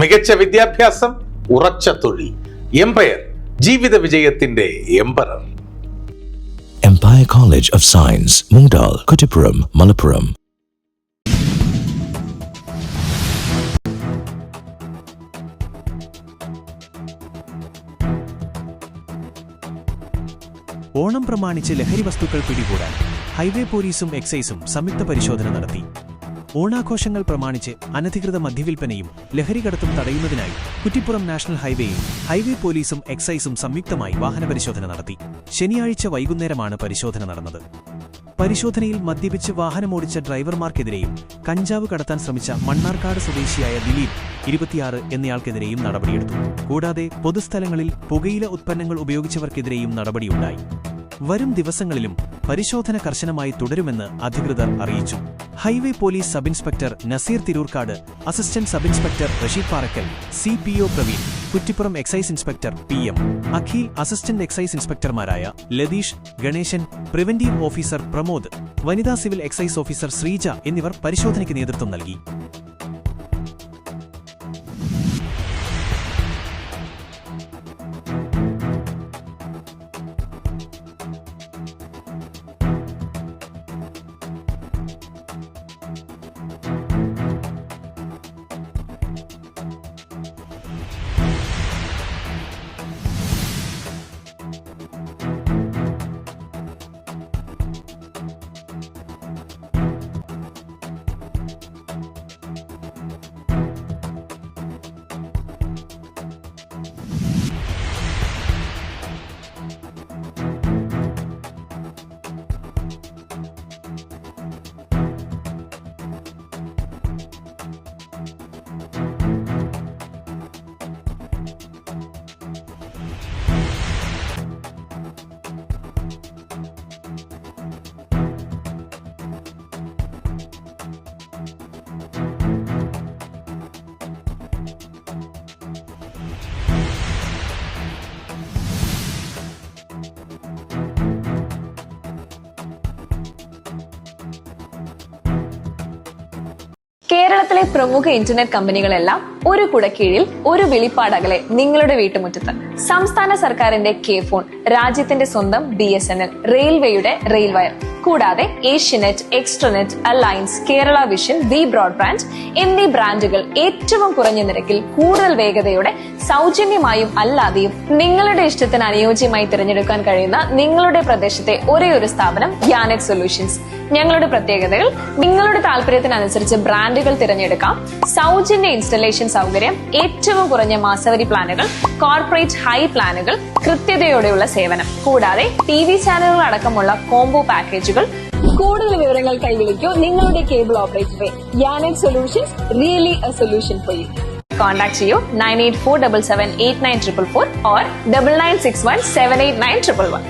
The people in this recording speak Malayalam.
മികച്ച വിദ്യാഭ്യാസം, ഉറച്ച തൊഴിൽ. എംപയർ, ജീവിത വിജയത്തിന്റെ emperor. Empire College of Science, Moondal, Kuttipuram, Malappuram. Onam പ്രമാണിച്ച് ലഹരി വസ്തുക്കൾ പിടികൂടാൻ ഹൈവേ പോലീസും എക്സൈസും സംയുക്ത പരിശോധന നടത്തി. ഓണാഘോഷങ്ങൾ പ്രമാണിച്ച് അനധികൃത മദ്യവിൽപ്പനയും ലഹരികടത്തും തടയുന്നതിനായി കുറ്റിപ്പുറം നാഷണൽ ഹൈവേയിൽ ഹൈവേ പോലീസും എക്സൈസും സംയുക്തമായി വാഹനപരിശോധന നടത്തി. ശനിയാഴ്ച വൈകുന്നേരമാണ് പരിശോധന നടന്നത്. പരിശോധനയിൽ മദ്യപിച്ച് വാഹനമോടിച്ച ഡ്രൈവർമാർക്കെതിരെയും കഞ്ചാവ് കടത്താൻ ശ്രമിച്ച മണ്ണാർക്കാട് സ്വദേശിയായ ദിലീപ് 26 എന്നയാൾക്കെതിരെയും നടപടിയെടുത്തു. കൂടാതെ പൊതുസ്ഥലങ്ങളിൽ പുകയില ഉത്പന്നങ്ങൾ ഉപയോഗിച്ചവർക്കെതിരെയും നടപടിയുണ്ടായി. വരും ദിവസങ്ങളിലും പരിശോധന കർശനമായി തുടരുമെന്ന് അധികൃതർ അറിയിച്ചു. Highway police sub inspector Naseer Tirurkkad, assistant sub inspector Rasheed Parakkal, CPO Praveen, Kuttippuram excise inspector PM Akhil, assistant excise ഇൻസ്പെക്ടർമാരായ ലതീഷ്, ഗണേശൻ, പ്രിവന്റീവ് ഓഫീസർ പ്രമോദ്, വനിതാ സിവിൽ എക്സൈസ് ഓഫീസർ ശ്രീജ എന്നിവർ പരിശോധനയ്ക്ക് നേതൃത്വം നൽകി. കേരളത്തിലെ പ്രമുഖ ഇന്റർനെറ്റ് കമ്പനികളെല്ലാം ഒരു കുടക്കീഴിൽ, ഒരു വിളിപ്പാടകലെ നിങ്ങളുടെ വീട്ടുമുറ്റത്ത്. സംസ്ഥാന സർക്കാരിന്റെ K-ഫോൺ, രാജ്യത്തിന്റെ സ്വന്തം BSNL, റെയിൽവേയുടെ റെയിൽ വയർ, കൂടാതെ Asianet, Extranet, Alliance, Kerala vision, V broadband എന്നീ ബ്രാൻഡുകൾ ഏറ്റവും കുറഞ്ഞ നിരക്കിൽ കൂടുതൽ വേഗതയോടെ സൗജന്യമായും അല്ലാതെയും നിങ്ങളുടെ ഇഷ്ടത്തിന് അനുയോജ്യമായി തിരഞ്ഞെടുക്കാൻ കഴിയുന്ന നിങ്ങളുടെ പ്രദേശത്തെ ഒരേയൊരു സ്ഥാപനം യാനെറ്റ് സൊല്യൂഷൻസ്. ഞങ്ങളുടെ പ്രത്യേകതകൾ: നിങ്ങളുടെ താല്പര്യത്തിനനുസരിച്ച് ബ്രാൻഡുകൾ തിരഞ്ഞെടുക്കാം, സൗജന്യ ഇൻസ്റ്റലേഷൻ സൗകര്യം, ഏറ്റവും കുറഞ്ഞ മാസവരി പ്ലാനുകൾ, കോർപ്പറേറ്റ് ഹൈ പ്ലാനുകൾ, കൃത്യതയോടെയുള്ള സേവനം, കൂടാതെ TV ചാനലുകൾ അടക്കമുള്ള കോംബോ പാക്കേജുകൾ. കൂടുതൽ വിവരങ്ങൾക്കായി വിളിക്കൂ നിങ്ങളുടെ കേബിൾ ഓപ്പറേറ്ററെ. Ynet solutions, really a solution for you. Contact ചെയ്യൂ 9847789444 or 9961789111.